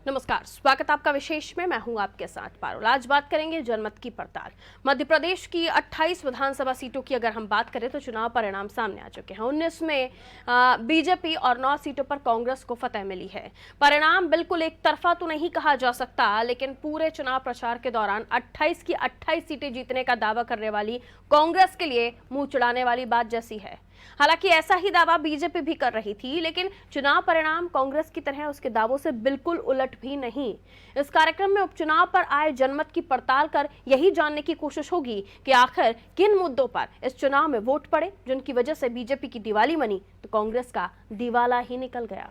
नमस्कार, स्वागत आपका विशेष में। मैं हूं आपके साथ पारुल। आज बात करेंगे जनमत की पड़ताल। मध्य प्रदेश की 28 विधानसभा सीटों की अगर हम बात करें तो चुनाव परिणाम सामने आ चुके हैं। 19 में बीजेपी और 9 सीटों पर कांग्रेस को फतह मिली है। परिणाम बिल्कुल एक तरफा तो नहीं कहा जा सकता, लेकिन पूरे चुनाव प्रचार के दौरान 28 की 28 सीटें जीतने का दावा करने वाली कांग्रेस के लिए मुंह चिढ़ाने वाली बात जैसी है। हालांकि ऐसा ही दावा बीजेपी भी कर रही थी, लेकिन चुनाव परिणाम कांग्रेस की तरह उसके दावों से बिल्कुल उलट भी नहीं। इस कार्यक्रम में उपचुनाव पर आए जनमत की पड़ताल कर यही जानने की कोशिश होगी कि आखिर किन मुद्दों पर इस चुनाव में वोट पड़े जिनकी वजह से बीजेपी की दिवाली बनी तो कांग्रेस का दिवाला ही निकल गया।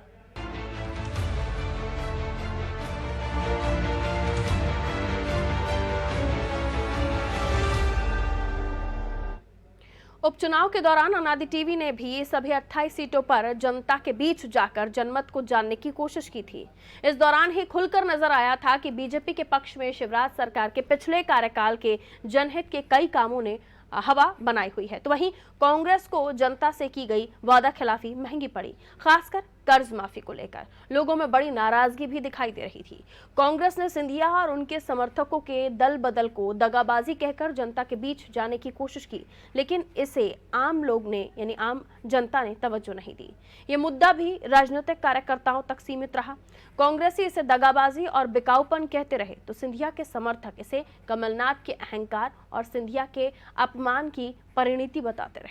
उपचुनाव के दौरान अनादि टीवी ने भी सभी 28 सीटों पर जनता के बीच जाकर जनमत को जानने की कोशिश की थी। इस दौरान ही खुलकर नजर आया था कि बीजेपी के पक्ष में शिवराज सरकार के पिछले कार्यकाल के जनहित के कई कामों ने हवा बनाई हुई है, तो वहीं कांग्रेस को जनता से की गई वादा खिलाफी महंगी पड़ी। खासकर कर्ज माफी को लेकर लोगों में बड़ी नाराजगी भी दिखाई दे रही थी। कांग्रेस ने सिंधिया और उनके समर्थकों के दल बदल को दगाबाजी कहकर जनता के बीच जाने की कोशिश की, लेकिन इसे आम लोग ने यानी आम जनता ने तवज्जो नहीं दी। ये मुद्दा भी राजनीतिक कार्यकर्ताओं तक सीमित रहा। कांग्रेसी इसे दगाबाजी और बिकाऊपन कहते रहे तो सिंधिया के समर्थक इसे कमलनाथ के अहंकार और सिंधिया के अपमान की परिणति बताते रहे।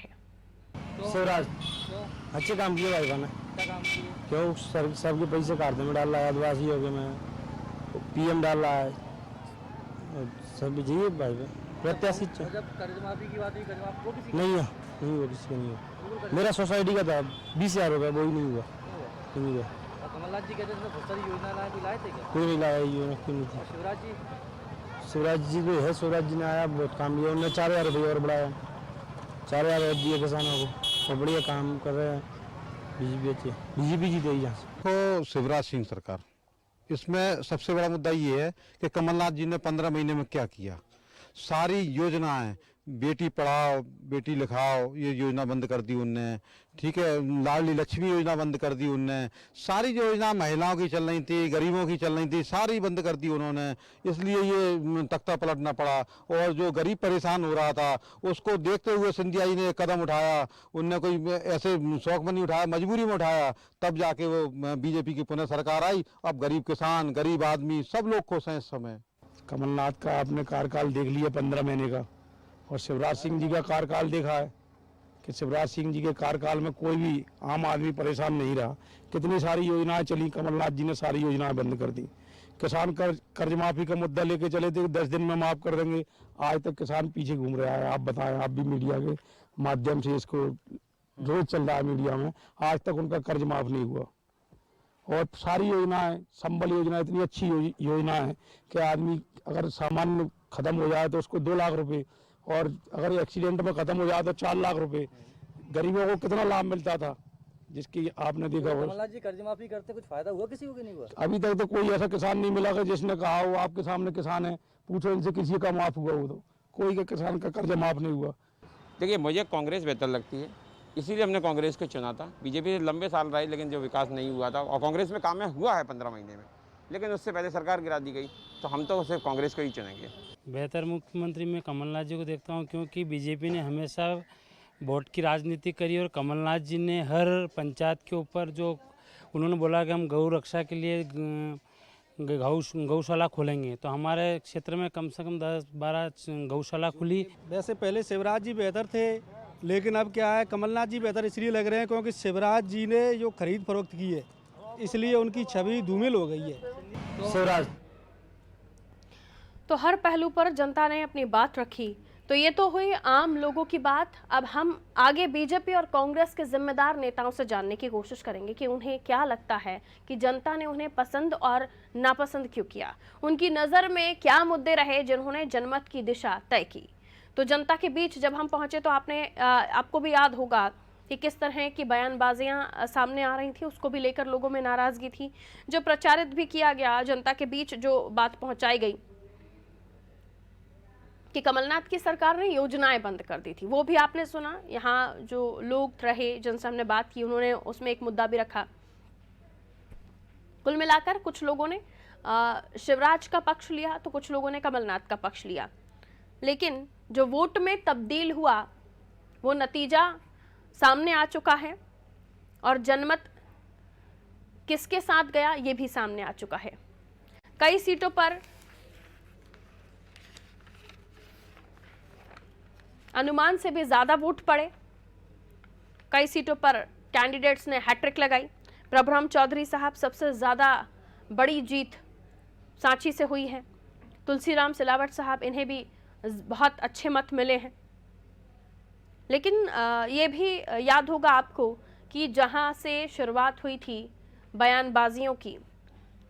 शिवराज अच्छे काम किए भाई बने क्यों सबके पैसे खाते में डाल रहा है, आदिवासी हो गए मैं पीएम डाल रहा है सब चाहिए भाई प्रत्याशी। जब कर्ज माफी की बात हुई, कर्ज माफी वो किसी नहीं है, नहीं हुआ किसी का नहीं हुआ। मेरा सोसाइटी का था 20,000 रुपये, वो ही नहीं हुआ, नहीं हुआ। कमलनाथ जी कहते थे बहुत सारी योजना लाए, कोई लाए थे क्या? कोई नहीं लाया योजना, क्यों नहीं थी। शिवराज जी भी है, शिवराज जी ने आया बहुत काम किया, उन्होंने 4,000 रुपये और बढ़ाया, 4,000 दिए किसानों को और बढ़िया काम कर रहे हैं। बीजेपी जीतेगी यहाँ से। तो शिवराज सिंह सरकार, इसमें सबसे बड़ा मुद्दा ये है कि कमलनाथ जी ने 15 महीने में क्या किया। सारी योजनाएं, बेटी पढ़ाओ बेटी लिखाओ, ये योजना बंद कर दी उनने, ठीक है। लाडली लक्ष्मी योजना बंद कर दी उनने। सारी योजना महिलाओं की चल रही थी, गरीबों की चल रही थी, सारी बंद कर दी उन्होंने। इसलिए ये तख्ता पलटना पड़ा और जो गरीब परेशान हो रहा था उसको देखते हुए सिंधिया जी ने कदम उठाया। उनने कोई ऐसे शौक में नहीं उठाया, मजबूरी में उठाया, तब जाके वो बीजेपी की पुनः सरकार आई। अब गरीब किसान, गरीब आदमी सब लोग खुश हैं इस समय। कमलनाथ का आपने कार्यकाल देख लिया 15 महीने का, और शिवराज सिंह जी का कार्यकाल देखा है कि शिवराज सिंह जी के कार्यकाल में कोई भी आम आदमी परेशान नहीं रहा। कितनी सारी योजनाएं चली, कमलनाथ जी ने सारी योजनाएं बंद कर दी। किसान कर्ज माफी का मुद्दा लेके चले थे 10 दिन में माफ कर देंगे, आज तक किसान पीछे घूम रहा है। आप बताएं, आप भी मीडिया के माध्यम से इसको रोज चल रहा है मीडिया में, आज तक उनका कर्ज माफ नहीं हुआ। और सारी योजनाएं, संबल योजना इतनी अच्छी योजना है कि आदमी अगर सामान्य खत्म हो जाए तो उसको 2 लाख रुपए, और अगर एक्सीडेंट में खत्म हो जाए तो 4 लाख रुपए। गरीबों को कितना लाभ मिलता था, जिसकी आपने देखा हो। कमलनाथ जी कर्ज माफी करते कुछ फायदा हुआ किसी को कि नहीं हुआ? अभी तक तो कोई ऐसा किसान नहीं मिला कि जिसने कहा हो, आपके सामने किसान है, पूछो इनसे किसी का माफ हुआ हो तो कोई का किसान का कर्ज माफ नहीं हुआ। देखिए, मुझे कांग्रेस बेहतर लगती है, इसीलिए हमने कांग्रेस को चुना था। बीजेपी लंबे साल रही लेकिन जो विकास नहीं हुआ था, और कांग्रेस में काम हुआ है 15 महीने में, लेकिन उससे पहले सरकार गिरा दी गई, तो हम तो सिर्फ कांग्रेस को ही चुनेंगे। बेहतर मुख्यमंत्री में कमलनाथ जी को देखता हूँ, क्योंकि बीजेपी ने हमेशा वोट की राजनीति करी और कमलनाथ जी ने हर पंचायत के ऊपर जो उन्होंने बोला कि हम गौ रक्षा के लिए गौशाला खोलेंगे, तो हमारे क्षेत्र में कम से कम 10-12 गौशाला खुली। वैसे पहले शिवराज जी बेहतर थे, लेकिन अब क्या है, कमलनाथ जी बेहतर इसलिए लग रहे हैं क्योंकि शिवराज जी ने जो खरीद फरोख्त की है, इसलिए उनकी छवि धूमिल हो गई है। शिवराज तो हर पहलू पर जनता ने अपनी बात रखी। तो ये तो हुई आम लोगों की बात। अब हम आगे बीजेपी और कांग्रेस के जिम्मेदार नेताओं से जानने की कोशिश करेंगे कि उन्हें क्या लगता है कि जनता ने उन्हें पसंद और नापसंद क्यों किया। उनकी नज़र में क्या मुद्दे रहे जिन्होंने जनमत की दिशा तय की। तो जनता के बीच जब हम पहुंचे तो आपको भी याद होगा कि किस तरह की बयानबाजियां सामने आ रही थी, उसको भी लेकर लोगों में नाराजगी थी। जो प्रचारित भी किया गया जनता के बीच, जो बात पहुंचाई गई कि कमलनाथ की सरकार ने योजनाएं बंद कर दी थी, वो भी आपने सुना। यहाँ जो लोग रहे जिनसे हमने बात की, उन्होंने उसमें एक मुद्दा भी रखा। कुल मिलाकर कुछ लोगों ने शिवराज का पक्ष लिया तो कुछ लोगों ने कमलनाथ का पक्ष लिया, लेकिन जो वोट में तब्दील हुआ वो नतीजा सामने आ चुका है और जनमत किसके साथ गया ये भी सामने आ चुका है। कई सीटों पर अनुमान से भी ज्यादा वोट पड़े, कई सीटों पर कैंडिडेट्स ने हैट्रिक लगाई। प्रभुराम चौधरी साहब सबसे ज्यादा बड़ी जीत सांची से हुई है। तुलसीराम सिलावट साहब, इन्हें भी बहुत अच्छे मत मिले हैं। लेकिन ये भी याद होगा आपको कि जहां से शुरुआत हुई थी बयानबाजियों की,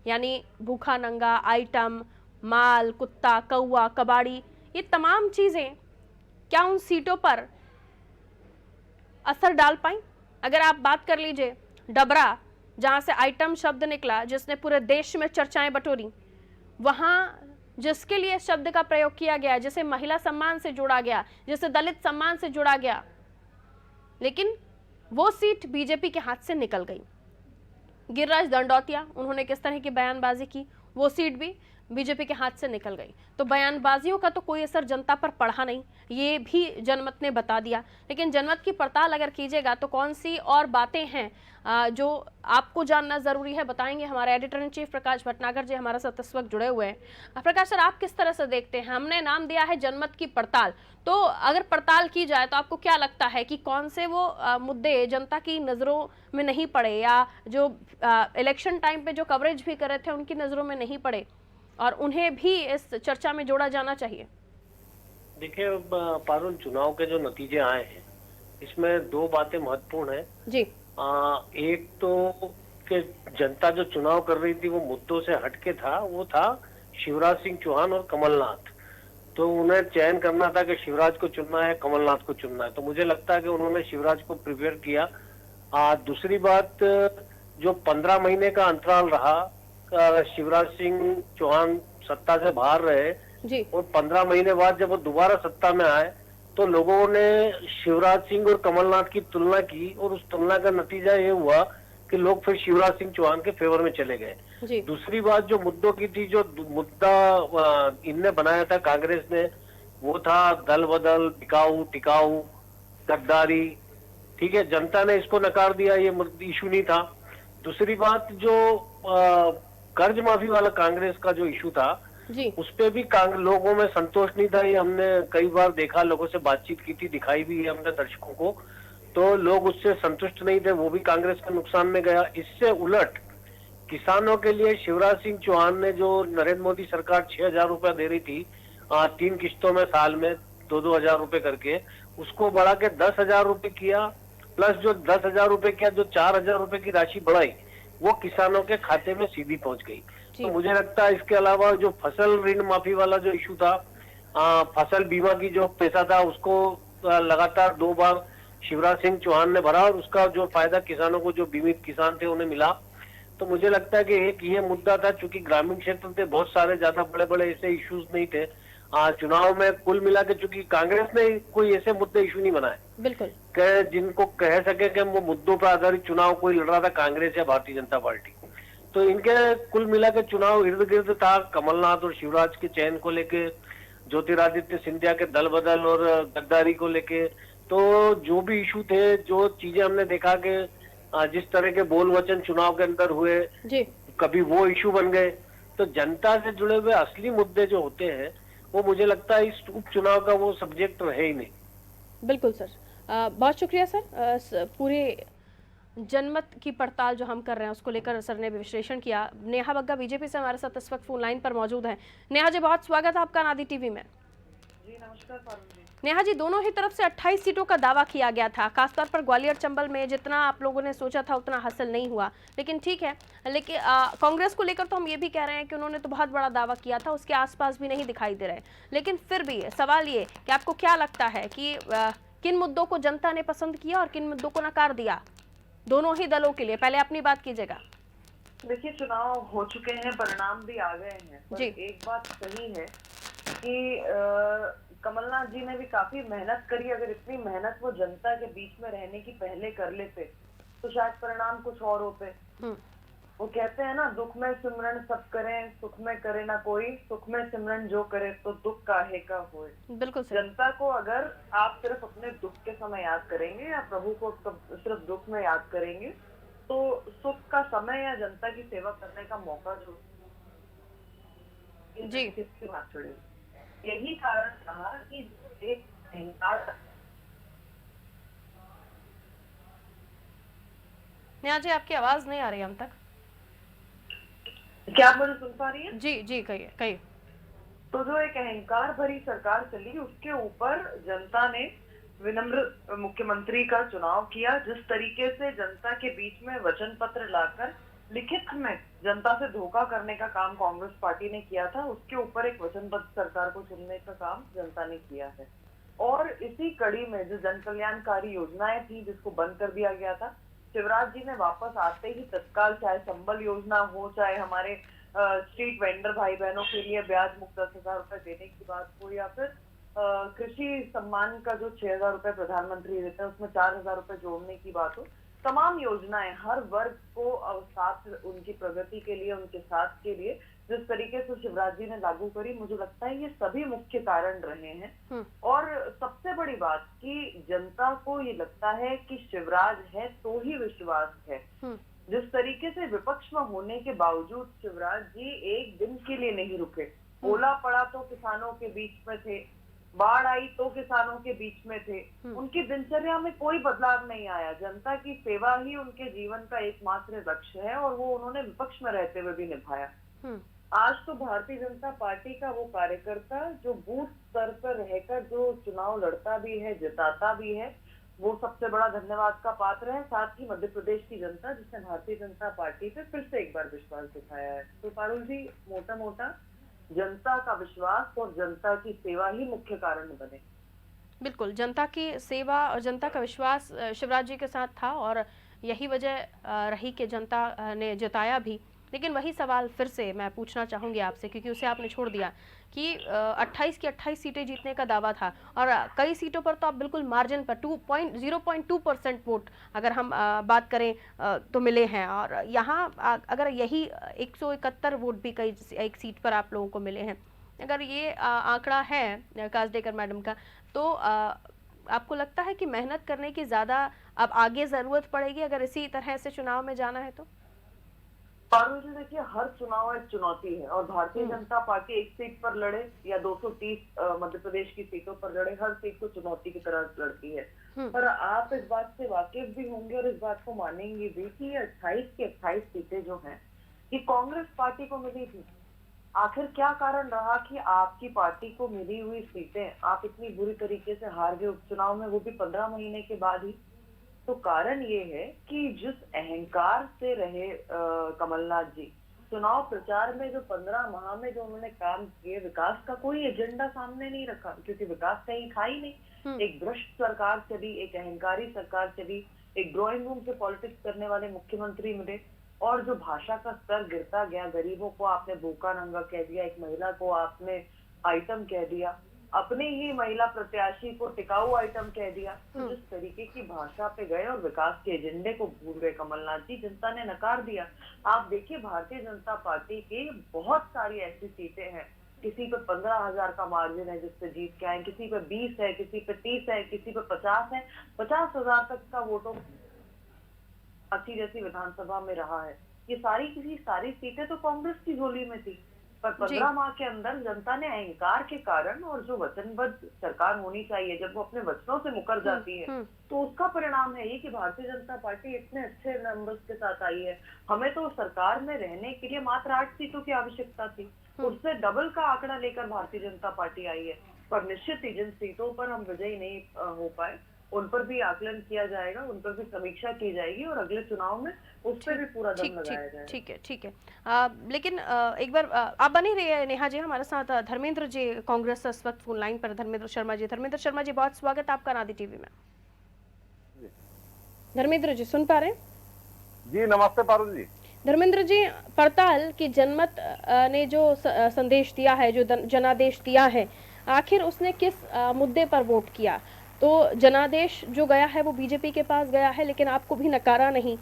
यानी भूखा नंगा, आइटम, माल, कुत्ता, कौवा, कबाड़ी, ये तमाम चीज़ें क्या उन सीटों पर असर डाल पाई? अगर आप बात कर लीजिए डबरा, जहां से आइटम शब्द निकला जिसने पूरे देश में चर्चाएं बटोरी, वहां जिसके लिए शब्द का प्रयोग किया गया, जिसे महिला सम्मान से जोड़ा गया, जिसे दलित सम्मान से जोड़ा गया, लेकिन वो सीट बीजेपी के हाथ से निकल गई। गिरिराज दंडौतिया, उन्होंने किस तरह की बयानबाजी की, वो सीट भी बीजेपी के हाथ से निकल गई। तो बयानबाजियों का तो कोई असर जनता पर पड़ा नहीं, ये भी जनमत ने बता दिया। लेकिन जनमत की पड़ताल अगर कीजिएगा तो कौन सी और बातें हैं जो आपको जानना जरूरी है, बताएंगे हमारे एडिटर इन चीफ प्रकाश भटनागर जी हमारे साथ इस वक्त जुड़े हुए हैं। प्रकाश सर, आप किस तरह से देखते हैं? हमने नाम दिया है जनमत की पड़ताल, तो अगर पड़ताल की जाए तो आपको क्या लगता है कि कौन से वो मुद्दे जनता की नज़रों में नहीं पड़े, या जो इलेक्शन टाइम पे जो कवरेज भी कर रहे थे उनकी नज़रों में नहीं पड़े और उन्हें भी इस चर्चा में जोड़ा जाना चाहिए? देखिए पारुल, चुनाव के जो नतीजे आए हैं इसमें दो बातें महत्वपूर्ण है जी। एक तो कि जनता जो चुनाव कर रही थी वो मुद्दों से हटके था, वो था शिवराज सिंह चौहान और कमलनाथ। तो उन्हें चयन करना था कि शिवराज को चुनना है, कमलनाथ को चुनना है। तो मुझे लगता है कि उन्होंने शिवराज को प्रिपेयर किया। दूसरी बात, जो 15 महीने का अंतराल रहा, शिवराज सिंह चौहान सत्ता से बाहर रहे जी। और 15 महीने बाद जब वो दोबारा सत्ता में आए तो लोगों ने शिवराज सिंह और कमलनाथ की तुलना की और उस तुलना का नतीजा ये हुआ कि लोग फिर शिवराज सिंह चौहान के फेवर में चले गए। दूसरी बात जो मुद्दों की थी, जो मुद्दा इनने बनाया था कांग्रेस ने, वो था दल बदल, बिकाऊ, टिकाऊ, गद्दारी। ठीक है, जनता ने इसको नकार दिया, ये इशू नहीं था। दूसरी बात, जो कर्ज माफी वाला कांग्रेस का जो इशू था जी, उस पे भी लोगों में संतोष नहीं था। ये हमने कई बार देखा, लोगों से बातचीत की थी, दिखाई भी है हमने दर्शकों को, तो लोग उससे संतुष्ट नहीं थे, वो भी कांग्रेस के नुकसान में गया। इससे उलट किसानों के लिए शिवराज सिंह चौहान ने जो नरेंद्र मोदी सरकार 6,000 रुपया दे रही थी 3 किस्तों में साल में 2-2 हजार रुपए करके, उसको बढ़ा के 10,000 रुपए किया। प्लस जो 10,000 रुपए किया, जो 4,000 रुपए की राशि बढ़ाई वो किसानों के खाते में सीधी पहुंच गई। तो मुझे लगता है इसके अलावा जो फसल ऋण माफी वाला जो इशू था, फसल बीमा की जो पैसा था उसको लगातार 2 बार शिवराज सिंह चौहान ने भरा और उसका जो फायदा किसानों को, जो बीमित किसान थे, उन्हें मिला। तो मुझे लगता है कि एक ये मुद्दा था, चूंकि ग्रामीण क्षेत्र थे, बहुत सारे ज्यादा बड़े बड़े ऐसे इश्यूज नहीं थे चुनाव में। कुल मिला के चूंकि कांग्रेस ने कोई ऐसे मुद्दे इशू नहीं बनाए बिल्कुल जिनको कह सके कि वो मुद्दों पर आधारित चुनाव कोई लड़ रहा था, कांग्रेस या भारतीय जनता पार्टी। तो इनके कुल मिला के चुनाव इर्द गिर्द था कमलनाथ और शिवराज के चयन को लेके, ज्योतिरादित्य सिंधिया के दल बदल और गद्दारी को लेके। तो जो भी इशू थे, जो चीजें हमने देखा कि जिस तरह के बोल वचन चुनाव के अंदर हुए जी, कभी वो इशू बन गए। तो जनता से जुड़े हुए असली मुद्दे जो होते हैं वो मुझे लगता है इस उपचुनाव का वो सब्जेक्ट रहे ही नहीं। बिल्कुल सर, बहुत शुक्रिया सर। पूरे जनमत की पड़ताल जो हम कर रहे हैं उसको लेकर सर ने विश्लेषण किया। नेहा बग्गा बीजेपी से हमारे साथ इस वक्त फोन लाइन पर मौजूद हैं। नेहा जी, बहुत स्वागत है आपका नादी टीवी में। जी नमस्कार। नेहा जी, दोनों ही तरफ से 28 सीटों का दावा किया गया था, खासतौर पर ग्वालियर चंबल में जितना आप लोगों ने सोचा था उतना हासिल नहीं हुआ, लेकिन ठीक है। लेकिन कांग्रेस को लेकर तो हम ये भी कह रहे हैं कि उन्होंने तो बहुत बड़ा दावा किया था, उसके आसपास भी नहीं दिखाई दे रहे। लेकिन फिर भी सवाल ये कि आपको क्या लगता है कि किन मुद्दों को जनता ने पसंद किया और किन मुद्दों को नकार दिया, दोनों ही दलों के लिए? पहले अपनी बात कीजिएगा। देखिए, चुनाव हो चुके हैं, परिणाम भी आ गए हैं, पर एक बात सही है कि कमलनाथ जी ने भी काफी मेहनत करी। अगर इतनी मेहनत वो जनता के बीच में रहने की पहले कर लेते तो शायद परिणाम कुछ और होते। वो कहते हैं ना, दुख में सिमरन सब करें, सुख में करे ना कोई, सुख में सिमरन जो करे तो दुख काहे का होए। बिल्कुल सही। जनता को अगर आप सिर्फ अपने दुख के समय याद करेंगे या प्रभु को सिर्फ दुख में याद करेंगे, तो सुख का समय या जनता की सेवा करने का मौका जो जी किसकी बात छोड़े। यही कारण रहा कि एक अहंकार। नेहा जी, आपकी आवाज नहीं आ रही हम तक। क्या आप मुझे सुन पा रही हैं? जी जी, कहिए कहिए। तो जो एक अहंकार भरी सरकार चली, उसके ऊपर जनता ने विनम्र मुख्यमंत्री का चुनाव किया। जिस तरीके से जनता के बीच में वचन पत्र लाकर लिखित में जनता से धोखा करने का काम कांग्रेस पार्टी ने किया था, उसके ऊपर एक वचनबद्ध सरकार को चुनने का काम जनता ने किया है। और इसी कड़ी में जो जन कल्याणकारी योजनाएं थी जिसको बंद कर दिया गया था, शिवराज जी ने वापस आते ही तत्काल, चाहे संबल योजना हो, चाहे हमारे स्ट्रीट वेंडर भाई बहनों के लिए ब्याज मुक्त 10,000 रुपए देने की बात हो, या फिर कृषि सम्मान का जो 6,000 रुपए प्रधानमंत्री देते हैं उसमें 4,000 रुपए जोड़ने की बात हो, तमाम योजनाएं हर वर्ग को साथ, उनकी प्रगति के लिए, उनके साथ के लिए जिस तरीके से शिवराज जी ने लागू करी, मुझे लगता है ये सभी मुख्य कारण रहे हैं। और सबसे बड़ी बात कि जनता को ये लगता है कि शिवराज है तो ही विश्वास है। जिस तरीके से विपक्ष में होने के बावजूद शिवराज जी एक दिन के लिए नहीं रुके। ओला पड़ा तो किसानों के बीच में थे, बाढ़ आई तो किसानों के बीच में थे। उनकी दिनचर्या में कोई बदलाव नहीं आया। जनता की सेवा ही उनके जीवन का एकमात्र लक्ष्य है और वो उन्होंने विपक्ष में रहते हुए भी निभाया। आज तो भारतीय जनता पार्टी का वो कार्यकर्ता जो बूथ स्तर पर रहकर जो चुनाव लड़ता भी है, जिताता भी है, वो सबसे बड़ा धन्यवाद का पात्र है। साथ ही मध्य प्रदेश की जनता जिसने भारतीय जनता पार्टी पे फिर से एक बार विश्वास दिखाया है। तो पारुल जी, मोटा मोटा जनता का विश्वास और जनता की सेवा ही मुख्य कारण बने। बिल्कुल, जनता की सेवा और जनता का विश्वास शिवराज जी के साथ था और यही वजह रही कि जनता ने जिताया भी। लेकिन वही सवाल फिर से मैं पूछना चाहूँगी आपसे, क्योंकि उसे आपने छोड़ दिया कि 28 की 28 सीटें जीतने का दावा था और कई सीटों पर तो आप बिल्कुल मार्जिन पर 0.2% वोट अगर हम बात करें तो मिले हैं। और यहाँ अगर यही 171 वोट भी कई एक सीट पर आप लोगों को मिले हैं, अगर ये आंकड़ा है कासडेकर मैडम का, तो आपको लगता है कि मेहनत करने की ज़्यादा अब आगे ज़रूरत पड़ेगी अगर इसी तरह से चुनाव में जाना है तो? पारुल जी, देखिए, हर चुनाव एक चुनौती है और भारतीय जनता पार्टी एक सीट पर लड़े या 230 मध्य प्रदेश की सीटों पर लड़े, हर सीट को चुनौती की तरह लड़ती है। पर आप इस बात से वाकिफ भी होंगे और इस बात को मानेंगे भी कि 28 की 28 सीटें जो हैं ये कांग्रेस पार्टी को मिली थी। आखिर क्या कारण रहा कि आपकी पार्टी को मिली हुई सीटें आप इतनी बुरी तरीके से हार गए उपचुनाव में, वो भी 15 महीने के बाद ही? तो कारण ये है कि जिस अहंकार से रहे कमलनाथ जी, चुनाव प्रचार में जो 15 माह में जो उन्होंने काम किए, विकास का कोई एजेंडा सामने नहीं रखा, क्योंकि विकास कहीं था ही नहीं। एक भ्रष्ट सरकार चली, एक अहंकारी सरकार चली, एक ड्राइंग रूम से पॉलिटिक्स करने वाले मुख्यमंत्री मिले और जो भाषा का स्तर गिरता गया, गरीबों को आपने भूखा नंगा कह दिया, एक महिला को आपने आइटम कह दिया, अपने ही महिला प्रत्याशी को टिकाऊ आइटम कह दिया। तो जिस तरीके की भाषा पे गए और विकास के एजेंडे को भूल गए कमलनाथ जी, जनता ने नकार दिया। आप देखिए, भारतीय जनता पार्टी की बहुत सारी ऐसी सीटें हैं, किसी पे 15,000 का मार्जिन है जिससे जीत के आए, किसी पे 20 है, किसी पे 30 है, किसी पे 50 है, 50,000 तक का वोटों अच्छी जैसी विधानसभा में रहा है। ये सारी सीटें तो कांग्रेस की झोली में थी, पर 15 माह के अंदर जनता ने अहंकार के कारण और जो वचनबद्ध सरकार होनी चाहिए, जब वो अपने वचनों से मुकर जाती है, तो उसका परिणाम है ये कि भारतीय जनता पार्टी इतने अच्छे नंबर्स के साथ आई है। हमें तो सरकार में रहने के लिए मात्र 8 सीटों की आवश्यकता थी, उससे डबल का आंकड़ा लेकर भारतीय जनता पार्टी आई है। पर निश्चित ही जिन सीटों पर हम विजयी नहीं हो पाए, उन पर भी आकलन किया जाएगा, उन पर भी समीक्षा की जाएगी और अगले चुनाव में उस पर भी पूरा दम लगाया जाएगा। ठीक है। लेकिन एक बार आप बने रहिए नेहा जी हमारे साथ। धर्मेंद्र जी कांग्रेस इस वक्त फोन लाइन पर, धर्मेंद्र शर्मा जी बहुत स्वागत आपका नादी टीवी में। धर्मेंद्र जी सुन पा रहे हैं? जी नमस्ते पारुल जी। धर्मेंद्र जी, पड़ताल की जनमत ने जो संदेश दिया है, जो जनादेश दिया है, आखिर उसने किस मुद्दे पर वोट किया? तो जनादेश जो गया है वो बीजेपी के पास गया है, लेकिन आपको भी नकारा नहीं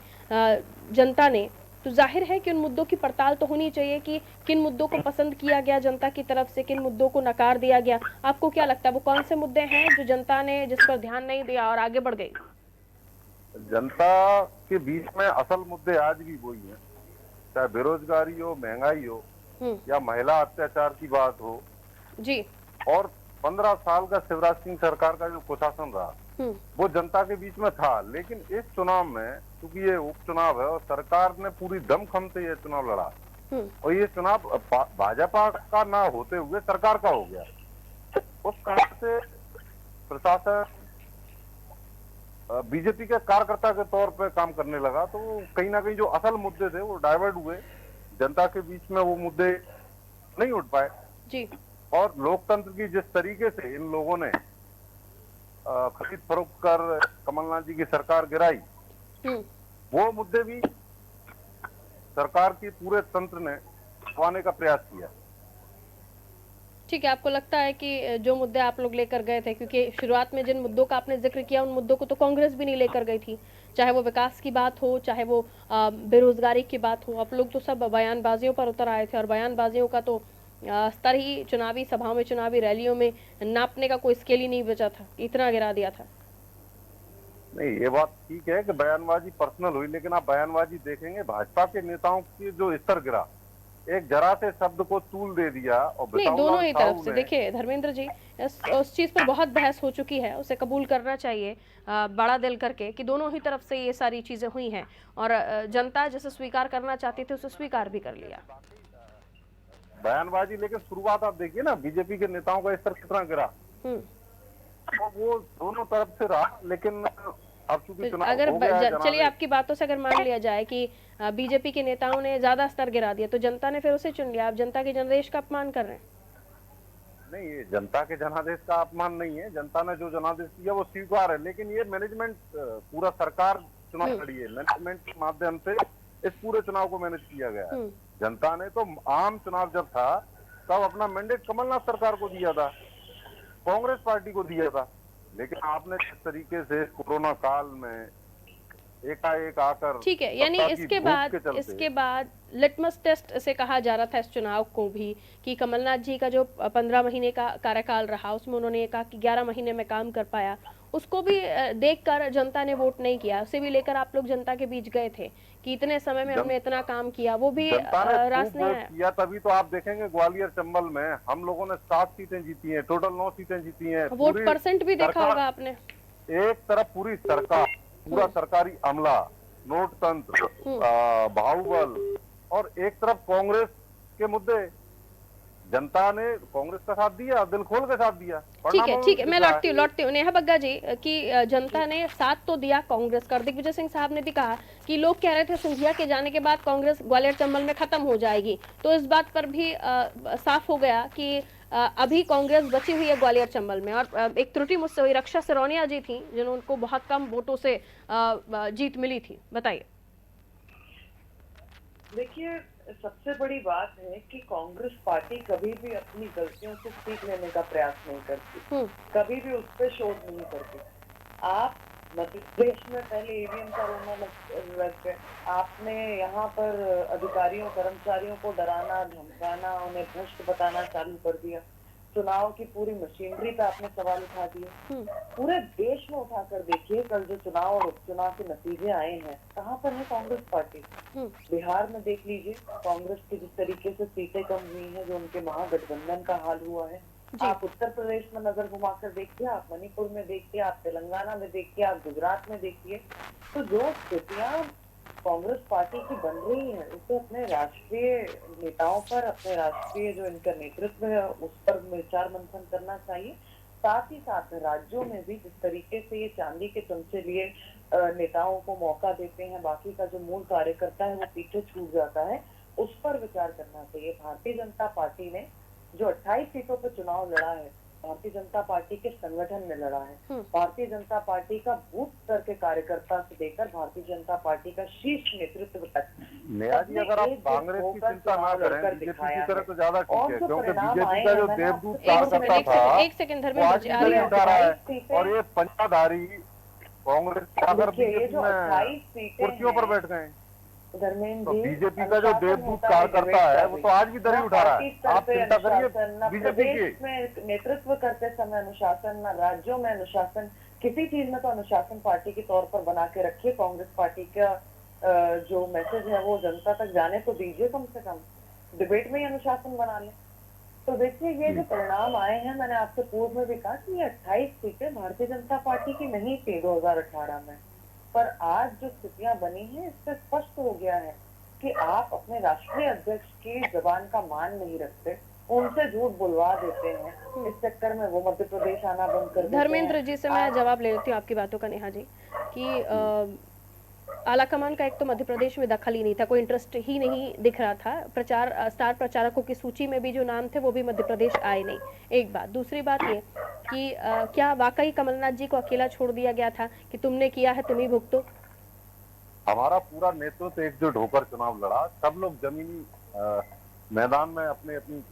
जनता ने। तो जाहिर है कि उन मुद्दों की पड़ताल तो होनी चाहिए कि किन मुद्दों को पसंद किया गया जनता की तरफ से, किन मुद्दों को नकार दिया गया। आपको क्या लगता है वो कौन से मुद्दे हैं जो जनता ने जिस पर ध्यान नहीं दिया और आगे बढ़ गई? जनता के बीच में असल मुद्दे आज भी वही हैं, चाहे बेरोजगारी हो, महंगाई हो या महिला अत्याचार की बात हो जी। और 15 साल का शिवराज सिंह सरकार का जो कुशासन रहा वो जनता के बीच में था। लेकिन इस चुनाव में क्योंकि ये उपचुनाव है और सरकार ने पूरी दमखम से ये चुनाव लड़ा और ये चुनाव भाजपा का ना होते हुए सरकार का हो गया। उस कारण से प्रशासन बीजेपी के कार्यकर्ता के तौर पे काम करने लगा, तो कहीं ना कहीं जो असल मुद्दे थे वो डाइवर्ट हुए, जनता के बीच में वो मुद्दे नहीं उठ पाए जी। और लोकतंत्र की जिस तरीके से इन लोगों ने खरीद फरोख्त कर कमलनाथ जी की सरकार गिराई, वो मुद्दे भी सरकार की पूरे तंत्र ने उठाने का प्रयास किया। ठीक है, आपको लगता है कि जो मुद्दे आप लोग लेकर गए थे, क्योंकि शुरुआत में जिन मुद्दों का आपने जिक्र किया उन मुद्दों को तो कांग्रेस भी नहीं लेकर गई थी, चाहे वो विकास की बात हो, चाहे वो बेरोजगारी की बात हो, आप लोग तो सब बयानबाजियों पर उतर आए थे और बयानबाजियों का तो स्तर ही चुनावी सभाओं में, चुनावी रैलियों में नापने का कोई स्केल ही नहीं बचा था, इतना गिरा दिया था। नहीं, ये बात ठीक है कि बयानबाजी पर्सनल हुई, लेकिन आप बयानबाजी देखेंगे भाजपा के नेताओं की जो स्तर गिरा, एक जरा से शब्द को तूल दे दिया और नहीं, दोनों ही तरफ से। देखिए धर्मेंद्र जी, उस चीज पर बहुत बहस हो चुकी है, उसे कबूल करना चाहिए बड़ा दिल करके कि दोनों ही तरफ से ये सारी चीजें हुई हैं और जनता जिसे स्वीकार करना चाहती थी उसे स्वीकार भी कर लिया बयानबाजी। लेकिन शुरुआत आप देखिए ना, बीजेपी के नेताओं का स्तर कितना गिरा, तो वो दोनों तरफ से रहा। लेकिन अब चूंकि चुनाव अगर हो गया, चलिए आपकी बातों से अगर मान लिया जाए कि बीजेपी के नेताओं ने ज्यादा स्तर गिरा दिया तो जनता ने फिर उसे चुन लिया, आप जनता के जनादेश का अपमान कर रहे हैं। नहीं, ये जनता के जनादेश का अपमान नहीं है, जनता ने जो जनादेश दिया वो स्वीकार है। लेकिन ये मैनेजमेंट, पूरा सरकार चुनाव लड़ी है, मैनेजमेंट के माध्यम से इस पूरे चुनाव को मैनेज किया गया है। जनता ने तो आम चुनाव जब था तब अपना मैंडेट कमलनाथ सरकार को दिया था, कांग्रेस पार्टी को दिया था। लेकिन आपने जिस तरीके से कोरोना काल में एकाएक आकर, ठीक है, यानी इसके बाद लिटमस टेस्ट इसे कहा जा रहा था इस चुनाव को भी कि कमलनाथ जी का जो 15 महीने का कार्यकाल रहा उसमें उन्होंने ये कहा कि 11 महीने में काम कर पाया, उसको भी देखकर जनता ने वोट नहीं किया, उसे भी लेकर आप लोग जनता के बीच गए थे कि इतने समय में हमने इतना काम किया, वो भी रास नहीं आया किया। तभी तो आप देखेंगे ग्वालियर चंबल में हम लोगों ने 7 सीटें जीती हैं, टोटल 9 सीटें जीती हैं। वोट परसेंट भी देखा होगा आपने। एक तरफ पूरी सरकार, पूरा सरकारी अमला, नोट तंत्र, बाहुबल, और एक तरफ कांग्रेस के मुद्दे, जनता ने कांग्रेस का साथ दिया, दिल खोल के साथ दिया। ठीक है, मैं लौटती हूँ नेहा बग्गा जी कि जनता ने साथ तो दिया कांग्रेस का। दिग्विजय सिंह साहब ने भी कहा कि लोग कह रहे थे सिंधिया के जाने के बाद कांग्रेस ग्वालियर चंबल में खत्म हो जाएगी, तो इस बात पर भी साफ हो गया कि अभी कांग्रेस बची हुई है ग्वालियर चंबल में। और एक त्रुटि मुझसे हुई, रक्षा सिरोनिया जी थी जिन्होंने बहुत कम वोटों से जीत मिली थी, बताइए। देखिए, सबसे बड़ी बात है कि कांग्रेस पार्टी कभी भी अपनी गलतियों से सीख लेने का प्रयास नहीं करती, कभी भी उस पर शोध नहीं करती। आप मध्य प्रदेश में पहले ईवीएम का रोना लग गए, आपने यहाँ पर अधिकारियों कर्मचारियों को डराना धमकाना, उन्हें भ्रष्ट बताना चालू कर दिया, चुनाव की पूरी मशीनरी पे आपने सवाल उठा दिए। पूरे देश में उठाकर देखिए, कल जो चुनाव और उपचुनाव के नतीजे आए हैं, कहाँ पर है कांग्रेस पार्टी? बिहार में देख लीजिए कांग्रेस की जिस तरीके से सीटें कम हुई हैं, जो उनके महागठबंधन का हाल हुआ है। आप उत्तर प्रदेश में नजर घुमाकर देखिए, आप मणिपुर में देखिए, आप तेलंगाना में देखिए, आप गुजरात में देखिए, तो जो स्थितियां कांग्रेस पार्टी की बन रही है उसे अपने राष्ट्रीय नेताओं पर, अपने राष्ट्रीय जो इनका नेतृत्व है उस पर विचार मंथन करना चाहिए। साथ ही साथ राज्यों में भी जिस तरीके से ये चांदी के चमचे लिए नेताओं को मौका देते हैं, बाकी का जो मूल कार्यकर्ता है वो पीछे छूट जाता है, उस पर विचार करना चाहिए। भारतीय जनता पार्टी ने जो 28 सीटों पर चुनाव लड़ा है, भारतीय जनता पार्टी के संगठन में लड़ा है। भारतीय जनता पार्टी का बूथ स्तर के कार्यकर्ता से लेकर भारतीय जनता पार्टी का शीर्ष नेतृत्व तक। नेहा जी, अगर आप कांग्रेस की चिंता ना करें, बीजेपी की तरह तो ज्यादा ठीक है, क्योंकि बीजेपी का जो देवदूत कार्यकर्ता था, एक सेकंड धर्मेंद्र जी उठा रहा है, और ये पंचाधारी कांग्रेस कुर्सियों पर बैठ गए। धर्मेंद्र तो जी, बीजेपी का जो अनुशासन देवदूत होता है कार्यकर्ता डिबेट है का वो भी। तो आज भी दरी ना उठा रहा पार्टी है। स्तर आप पे चिंता करिए अनुशासन, ना बीजेपी की। प्रदेश में नेतृत्व करते समय अनुशासन, ना राज्यों में अनुशासन, किसी चीज में तो अनुशासन पार्टी के तौर पर बना के रखिए। कांग्रेस पार्टी का जो मैसेज है वो जनता तक जाने तो दीजिए, कम से कम डिबेट में ही अनुशासन बना ले। तो देखिए, ये जो परिणाम आए हैं, मैंने आपसे पूर्व में भी कहा कि ये 28 सीटें भारतीय जनता पार्टी की नहीं थी 2018 में, पर आज जो स्थितियां बनी हैं इससे स्पष्ट हो गया है कि आप अपने राष्ट्रीय अध्यक्ष की जबान का मान नहीं रखते, उनसे झूठ बुलवा देते हैं। इस चक्कर में वो मध्य प्रदेश आना बंद कर देते हैं। धर्मेंद्र जी से मैं जवाब ले लेती हूँ आपकी बातों का, नेहा जी, कि आलाकमान का एक तो मध्य प्रदेश में दखल ही नहीं था, कोई इंटरेस्ट ही नहीं दिख रहा था। प्रचार स्टार प्रचारकों की सूची में भी जो नाम थे वो भी मध्य प्रदेश आए नहीं, एक बात। दूसरी बात ये कि क्या वाकई कमलनाथ जी को अकेला छोड़ दिया गया था कि तुमने किया है तुम ही भुगतो? हमारा पूरा नेतृत्व एकजुट होकर चुनाव लड़ा। सब लोग जमीनी मैदान में अपनी अपनी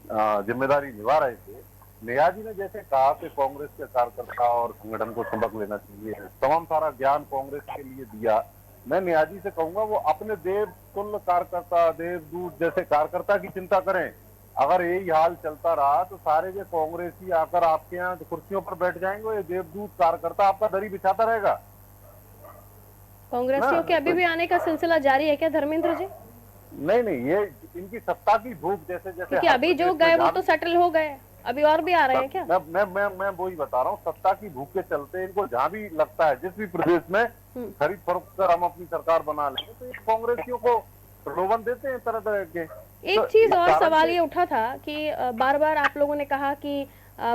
जिम्मेदारी निभा रहे थे। नेहा जी ने जैसे कहा कि कांग्रेस के कार्यकर्ता और संगठन को सबक लेना चाहिए, तमाम सारा ज्ञान कांग्रेस के लिए दिया। मैं नेहा जी से कहूंगा वो अपने देव तुल्य कार्यकर्ता, देवदूत जैसे कार्यकर्ता की चिंता करें। अगर यही हाल चलता रहा तो सारे जो कांग्रेसी आकर आपके यहाँ कुर्सियों पर बैठ जाएंगे, ये देवदूत कार्यकर्ता आपका दरी बिछाता रहेगा। कांग्रेसियों के अभी भी आने का सिलसिला जारी है क्या धर्मेंद्र जी? नहीं, ये इनकी सत्ता की भूख जैसे जैसे क्योंकि अभी जो गए वो तो सेटल हो गए, अभी और भी आ रहे हैं क्या? मैं वही बता रहा हूँ, सत्ता की भूख के चलते इनको जहाँ भी लगता है, जिस भी प्रदेश में खरीद फरोख्त कर हम अपनी सरकार बना लेंगे, तो ये कांग्रेसियों को प्रलोभन देते हैं तरह तरह के। एक तो चीज इस और कारण सवाल से- ये उठा था कि बार बार आप लोगों ने कहा कि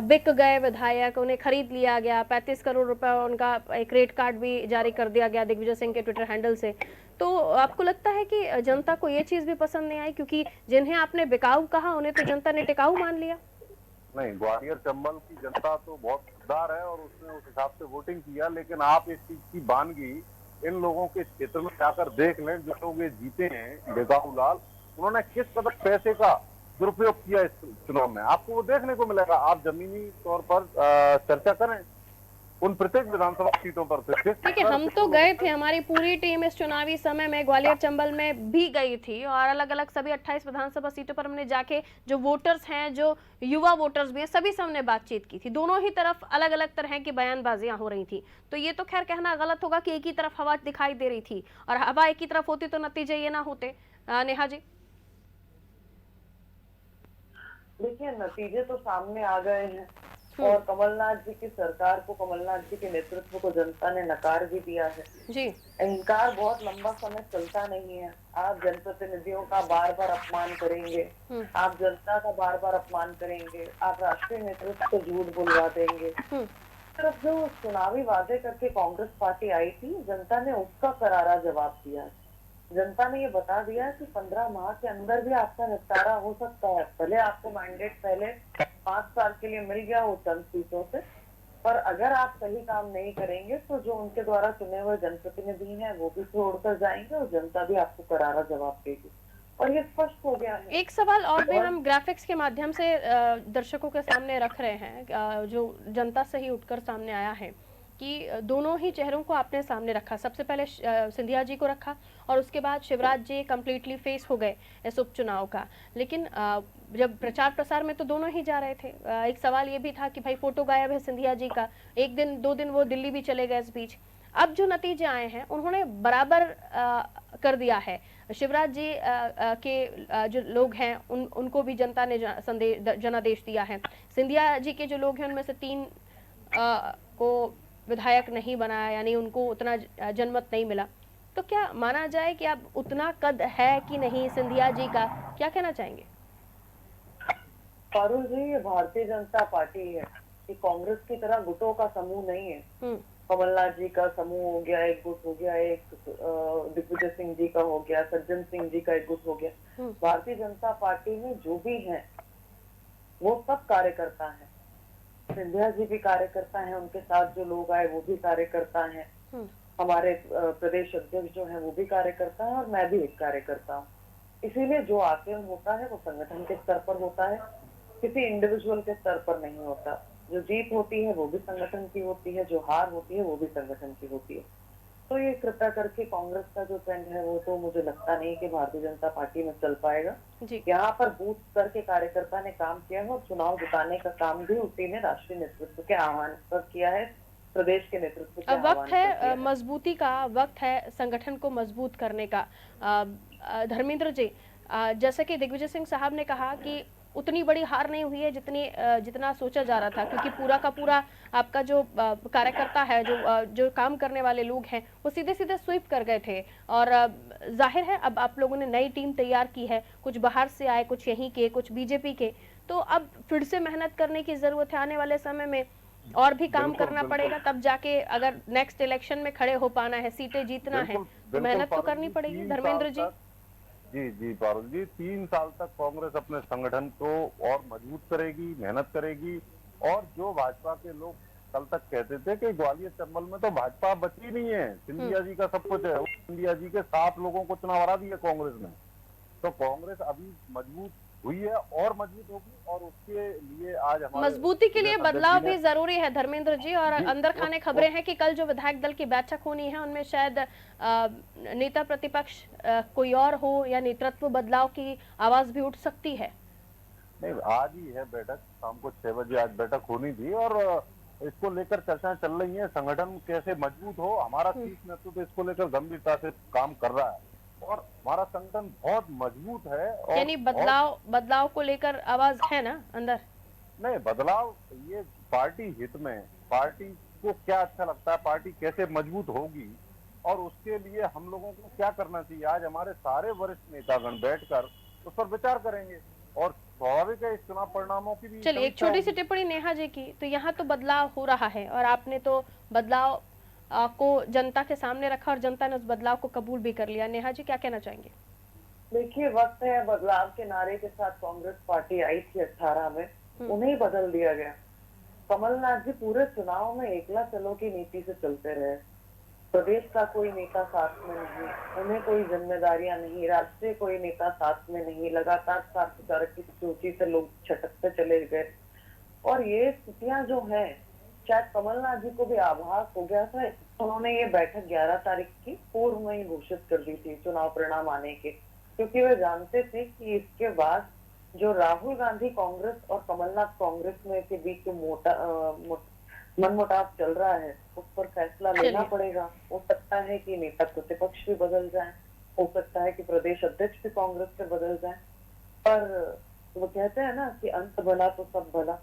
बिक गए विधायक, उन्हें खरीद लिया गया, 35 करोड़ रुपए उनका एक रेट कार्ड भी जारी कर दिया गया दिग्विजय सिंह के ट्विटर हैंडल से। तो आपको लगता है कि जनता को ये चीज भी पसंद नहीं आई, क्योंकि जिन्हें आपने बिकाऊ कहा उन्हें तो जनता ने टिकाऊ मान लिया? नहीं, ग्वालियर चंबल की जनता तो बहुत खुददार है और उसने उस हिसाब से वोटिंग किया, लेकिन आप इस चीज की बानगी इन लोगों के क्षेत्र में जाकर देख लें। जो लोग ये जीते हैं, बेगाऊ लाल, उन्होंने किस कदर पैसे का दुरुपयोग किया इस चुनाव में, आपको वो देखने को मिलेगा। आप जमीनी तौर पर चर्चा करें उन प्रत्येक विधानसभा सीटों पर। देखिए, हम तो गए थे, हमारी पूरी टीम इस चुनावी समय में ग्वालियर चंबल में भी गई थी और अलग अलग सभी 28 विधानसभा सीटों पर हमने जाके जो वोटर्स हैं, जो युवा वोटर्स भी हैं, सभी से हमने बातचीत की थी। दोनों ही तरफ अलग अलग तरह की बयानबाजियां हो रही थी। तो ये तो खैर कहना गलत होगा कि एक ही तरफ हवा दिखाई दे रही थी, और हवा एक ही तरफ होती तो नतीजे ये ना होते। नेहा जी, देखिए, नतीजे तो सामने आ गए हैं और कमलनाथ जी की सरकार को, कमलनाथ जी के नेतृत्व को जनता ने नकार भी दिया है जी। इनकार बहुत लंबा समय चलता नहीं है। आप जनप्रतिनिधियों का बार बार अपमान करेंगे, आप जनता का बार बार अपमान करेंगे, आप राष्ट्रीय नेतृत्व को झूठ बुलवा देंगे। सिर्फ जो चुनावी वादे करके कांग्रेस पार्टी आई थी, जनता ने उसका करारा जवाब दिया। जनता ने ये बता दिया कि 15 माह के अंदर भी आपका निपटारा हो सकता है। भले आपको मैंडेट पहले 5 साल के लिए मिल गया हो चंद सीटों से, पर अगर आप सही काम नहीं करेंगे तो जो उनके द्वारा चुने हुए जनप्रतिनिधि हैं वो भी छोड़कर जाएंगे और जनता भी आपको करारा जवाब देगी, और ये स्पष्ट हो गया है। एक सवाल और भी हम ग्राफिक्स के माध्यम से दर्शकों के सामने रख रहे हैं, जो जनता से ही उठकर सामने आया है, कि दोनों ही चेहरों को आपने सामने रखा। सबसे पहले सिंधिया जी को रखा और उसके बाद शिवराज जी कंप्लीटली फेस हो गए इस उपचुनाव का। लेकिन जब प्रचार प्रसार में तो दोनों ही जा रहे थे। एक सवाल ये भी था कि भाई फोटो गायब है सिंधिया जी का, एक दिन 2 दिन वो दिल्ली भी चले गए इस बीच। अब जो नतीजे आए हैं उन्होंने बराबर कर दिया है। शिवराज जी के जो लोग हैं उनको भी जनता ने जनादेश दिया है। सिंधिया जी के जो लोग हैं उनमें से 3 को विधायक नहीं बनाया, यानी उनको उतना जनमत नहीं मिला। तो क्या माना जाए कि अब उतना कद है कि नहीं सिंधिया जी का? क्या कहना चाहेंगे? पारुल जी, ये भारतीय जनता पार्टी है, ये कांग्रेस की तरह गुटों का समूह नहीं है। कमलनाथ जी का समूह हो गया, एक गुट हो गया, एक दिग्विजय सिंह जी का हो गया, सज्जन सिंह जी का एक गुट हो गया। भारतीय जनता पार्टी में जो भी है वो सब कार्यकर्ता है। सिंधिया जी भी कार्यकर्ता हैं, उनके साथ जो लोग आए वो भी कार्यकर्ता हैं, हमारे प्रदेश अध्यक्ष जो हैं वो भी कार्यकर्ता हैं और मैं भी एक कार्यकर्ता हूँ। इसीलिए जो आकलन होता है वो संगठन के स्तर पर होता है, किसी इंडिविजुअल के स्तर पर नहीं होता। जो जीत होती है वो भी संगठन की होती है, जो हार होती है वो भी संगठन की होती है। तो ये कृपया करके कांग्रेस का जो ट्रेंड है वो तो मुझे लगता नहीं कि भारतीय जनता पार्टी में चल पाएगा। जी। यहाँ पर बूथ स्तर के कार्यकर्ता ने काम किया है और चुनाव जिताने का काम भी उसी ने राष्ट्रीय नेतृत्व के आह्वान पर किया है, प्रदेश के नेतृत्व के अब आह्वान वक्त पर किया है मजबूती का, वक्त है संगठन को मजबूत करने का। धर्मेंद्र जी, जैसे कि दिग्विजय सिंह साहब ने कहा कि उतनी बड़ी हार नहीं हुई है जितना सोचा जा रहा था, क्योंकि पूरा का पूरा आपका जो कार्यकर्ता है, जो काम करने वाले लोग हैं, वो सीधे सीधे स्वीप कर गए थे। और जाहिर है अब आप लोगों ने नई टीम तैयार की है, कुछ बाहर से आए, कुछ यहीं के, कुछ बीजेपी के, तो अब फिर से मेहनत करने की जरूरत है। आने वाले समय में और भी काम करना पड़ेगा, तब जाके अगर नेक्स्ट इलेक्शन में खड़े हो पाना है, सीटें जीतना है, तो मेहनत तो करनी पड़ेगी। धर्मेंद्र जी। जी पारुल जी, 3 साल तक कांग्रेस अपने संगठन को और मजबूत करेगी, मेहनत करेगी। और जो भाजपा के लोग कल तक कहते थे कि ग्वालियर चंबल में तो भाजपा बची नहीं है, सिंधिया जी का सब कुछ है, सिंधिया जी के 7 लोगों को चुनाव हरा दिया कांग्रेस ने। तो कांग्रेस अभी मजबूत हुई है और मजबूत होगी, और उसके लिए आज हमारे मजबूती के लिए बदलाव भी जरूरी है धर्मेंद्र जी। और अंदर खाने खबरें हैं कि कल जो विधायक दल की बैठक होनी है उनमें शायद नेता प्रतिपक्ष कोई और हो, या नेतृत्व बदलाव की आवाज भी उठ सकती है। नहीं, आज ही है बैठक, शाम को 6 बजे आज बैठक होनी थी, और इसको लेकर चर्चाएं चल रही हैं, संगठन कैसे मजबूत हो। हमारा शीर्ष नेतृत्व तो इसको लेकर गंभीरता से काम कर रहा है, और हमारा संगठन बहुत मजबूत है। और यानी बदलाव को लेकर आवाज है ना अंदर? नहीं, बदलाव ये पार्टी हित में, पार्टी को क्या अच्छा लगता है, पार्टी कैसे मजबूत होगी, और उसके लिए हम लोगों को क्या करना चाहिए, आज हमारे सारे वरिष्ठ नेतागण बैठकर उस पर विचार करेंगे। और स्वाभाविक है इस चुनाव परिणामों की भी। चलिए, एक छोटी सी टिप्पणी नेहा जी की। तो यहाँ तो बदलाव हो रहा है, और आपने तो बदलाव को जनता के सामने रखा और जनता ने उस बदलाव को कबूल भी कर लिया। नेहा जी, क्या कहना चाहेंगे? देखिए, वक्त है बदलाव के नारे के साथ कांग्रेस पार्टी आई थी 18 में, उन्हें बदल दिया गया। कमलनाथ जी पूरे चुनाव में एकला चलो की नीति से चलते रहे, प्रदेश का कोई नेता साथ में नहीं, उन्हें कोई जिम्मेदारियां नहीं, राष्ट्रीय कोई नेता साथ में नहीं, लगातार 7 प्रचारक की सूची से लोग छटकते चले गए। और ये स्थितियां जो है, शायद कमलनाथ जी को भी आभास हो गया था। उन्होंने ये बैठक 11 तारीख की पूर्व में ही घोषित कर दी थी चुनाव परिणाम आने के, क्योंकि वे जानते थे कि इसके बाद जो राहुल गांधी कांग्रेस और कमलनाथ कांग्रेस में के बीच जो मनमुटाव चल रहा है, उस पर फैसला लेना पड़ेगा। हो सकता है कि नेता प्रतिपक्ष भी बदल जाए, हो सकता है कि प्रदेश अध्यक्ष भी कांग्रेस से बदल जाए, पर वो कहते हैं ना कि अंत भला तो सब भला।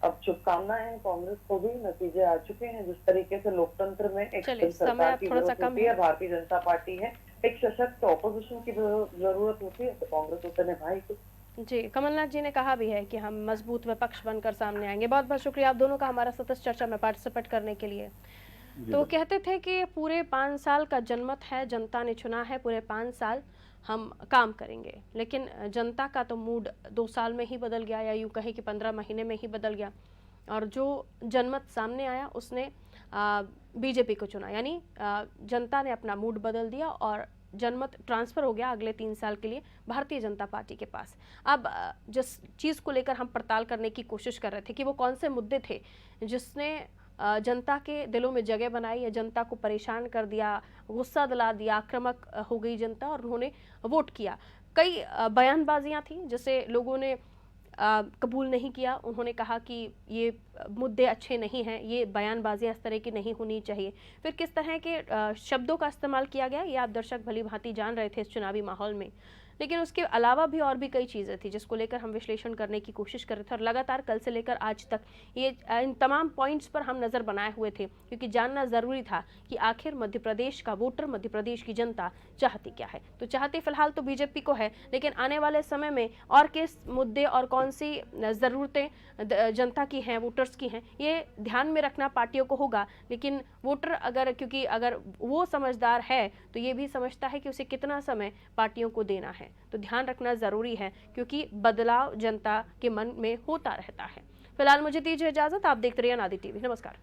अब शुभकामनाएं हैं कांग्रेस को भी, नतीजे आ चुके हैं। जिस तरीके से लोकतंत्र में एक सरकार की जरूरत होती है, भारतीय जनता पार्टी है, एक सशक्त ऑपोजिशन की जरूरत होती है, तो कांग्रेस उसे निभाएगी। जी, कमलनाथ जी ने कहा भी है कि हम मजबूत विपक्ष बनकर सामने आएंगे। बहुत बहुत शुक्रिया आप दोनों का हमारा सतत चर्चा में पार्टिसिपेट करने के लिए। तो वो कहते थे कि पूरे 5 साल का जनमत है, जनता ने चुना है, पूरे 5 साल हम काम करेंगे। लेकिन जनता का तो मूड 2 साल में ही बदल गया, या यूँ कहें कि 15 महीने में ही बदल गया। और जो जनमत सामने आया उसने बीजेपी को चुना, यानी जनता ने अपना मूड बदल दिया और जनमत ट्रांसफ़र हो गया अगले 3 साल के लिए भारतीय जनता पार्टी के पास। अब जिस चीज़ को लेकर हम पड़ताल करने की कोशिश कर रहे थे कि वो कौन से मुद्दे थे जिसने जनता के दिलों में जगह बनाई, या जनता को परेशान कर दिया, गुस्सा दिला दिया, आक्रामक हो गई जनता और उन्होंने वोट किया। कई बयानबाजियां थी जिसे लोगों ने कबूल नहीं किया। उन्होंने कहा कि ये मुद्दे अच्छे नहीं हैं, ये बयानबाजियां इस तरह की नहीं होनी चाहिए। फिर किस तरह के शब्दों का इस्तेमाल किया गया ये आप दर्शक भली भांति जान रहे थे इस चुनावी माहौल में। लेकिन उसके अलावा भी और भी कई चीज़ें थी जिसको लेकर हम विश्लेषण करने की कोशिश कर रहे थे, और लगातार कल से लेकर आज तक ये इन तमाम पॉइंट्स पर हम नज़र बनाए हुए थे, क्योंकि जानना ज़रूरी था कि आखिर मध्य प्रदेश का वोटर, मध्य प्रदेश की जनता चाहती क्या है। तो चाहती फिलहाल तो बीजेपी को है, लेकिन आने वाले समय में और किस मुद्दे और कौन सी ज़रूरतें जनता की हैं, वोटर्स की हैं, ये ध्यान में रखना पार्टियों को होगा। लेकिन वोटर क्योंकि अगर वो समझदार है तो ये भी समझता है कि उसे कितना समय पार्टियों को देना है, तो ध्यान रखना ज़रूरी है, क्योंकि बदलाव जनता के मन में होता रहता है। फिलहाल मुझे दीजिए इजाज़त, आप देखते रहिए अनादि टीवी। नमस्कार।